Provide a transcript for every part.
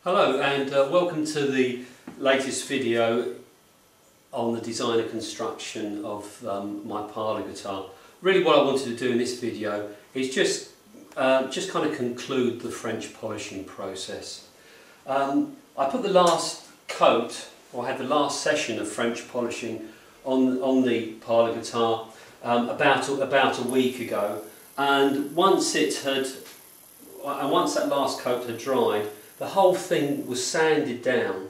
Hello and welcome to the latest video on the design and construction of my Parlour guitar. Really what I wanted to do in this video is just kind of conclude the French polishing process. I put the last coat, or had the last session of French polishing on the Parlour guitar about a week ago, and once that last coat had dried, the whole thing was sanded down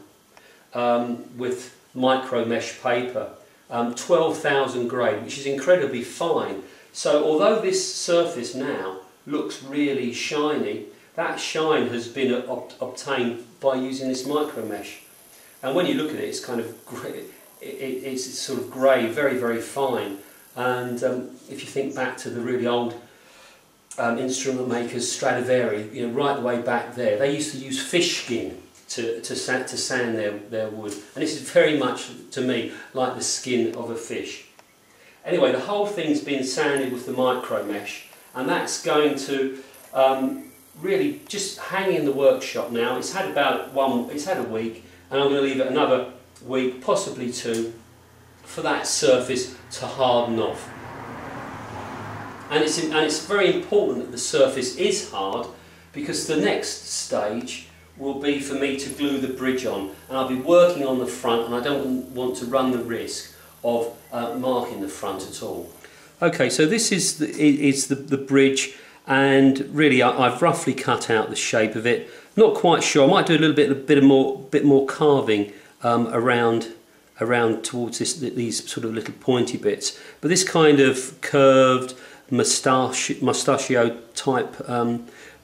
with micro mesh paper, 12,000 grade, which is incredibly fine. So although this surface now looks really shiny, that shine has been obtained by using this micro mesh. And when you look at it, it's kind of grey, it's sort of grey, very, very fine. And if you think back to the really old instrument makers, Stradivari, right the way back there, they used to use fish skin to sand their wood, and this is very much, to me, like the skin of a fish. Anyway, the whole thing's been sanded with the micro mesh, and that's going to really just hang in the workshop now. It's had a week, and I'm going to leave it another week, possibly two, for that surface to harden off. And it's very important that the surface is hard, because the next stage will be for me to glue the bridge on, and I'll be working on the front, and I don't want to run the risk of marking the front at all. Okay, so this is the bridge, and really I've roughly cut out the shape of it. Not quite sure. I might do a little bit more carving around towards these sort of little pointy bits. But this kind of curved mustachio type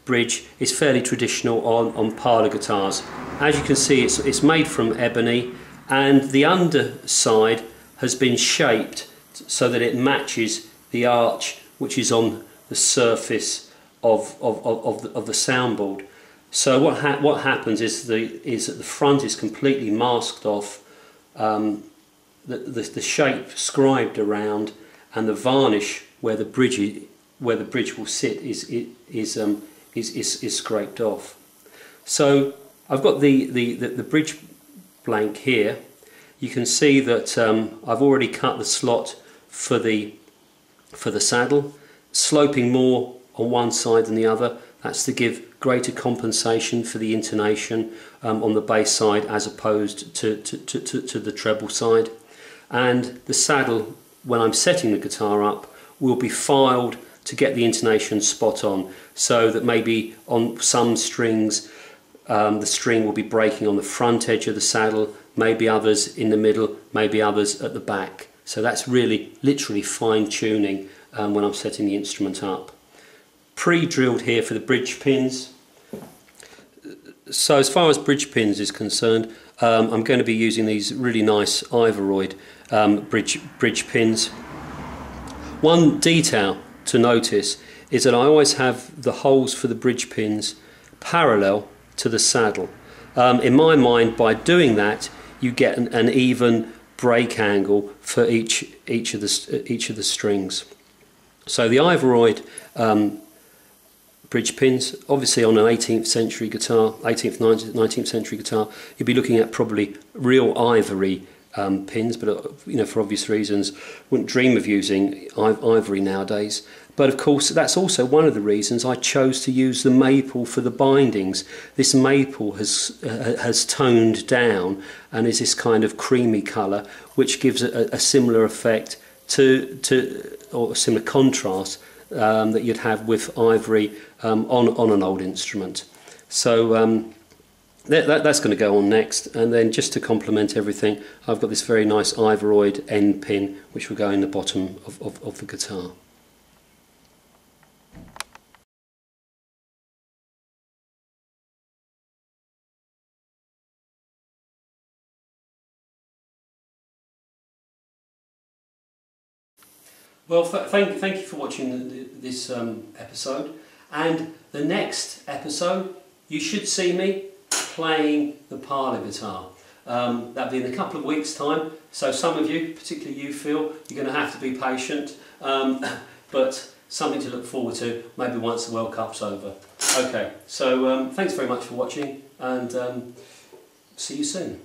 bridge is fairly traditional on Parlour guitars. As you can see, it's made from ebony, and the underside has been shaped so that it matches the arch which is on the surface of the soundboard. So what happens is that the front is completely masked off, the shape scribed around, and the varnish where the bridge will sit is scraped off. So I've got the bridge blank here. You can see that I've already cut the slot for the saddle, sloping more on one side than the other. That's to give greater compensation for the intonation on the bass side as opposed to the treble side. And the saddle, when I'm setting the guitar up, will be filed to get the intonation spot on, so that maybe on some strings the string will be breaking on the front edge of the saddle, maybe others in the middle, maybe others at the back. So that's really literally fine tuning when I'm setting the instrument up. Pre-drilled here for the bridge pins. So as far as bridge pins is concerned, I'm going to be using these really nice Ivoroid bridge pins. One detail to notice is that I always have the holes for the bridge pins parallel to the saddle. In my mind, by doing that, you get an even break angle for each of the strings. So the Ivoroid bridge pins, obviously on an 18th century guitar, 19th century guitar, you'd be looking at probably real ivory pins, but for obvious reasons wouldn't dream of using ivory nowadays. But of course that's also one of the reasons I chose to use the maple for the bindings. This maple has toned down and is this kind of creamy colour, which gives a similar effect or a similar contrast that you'd have with ivory on an old instrument. So that's going to go on next, and then just to complement everything, I've got this very nice Ivoroid end pin which will go in the bottom of the guitar. Well, thank you for watching this episode, and the next episode you should see me playing the Parlour guitar. That'll be in a couple of weeks' time, so some of you, particularly you, Phil, you're going to have to be patient, but something to look forward to, maybe once the World Cup's over. Okay, so thanks very much for watching, and see you soon.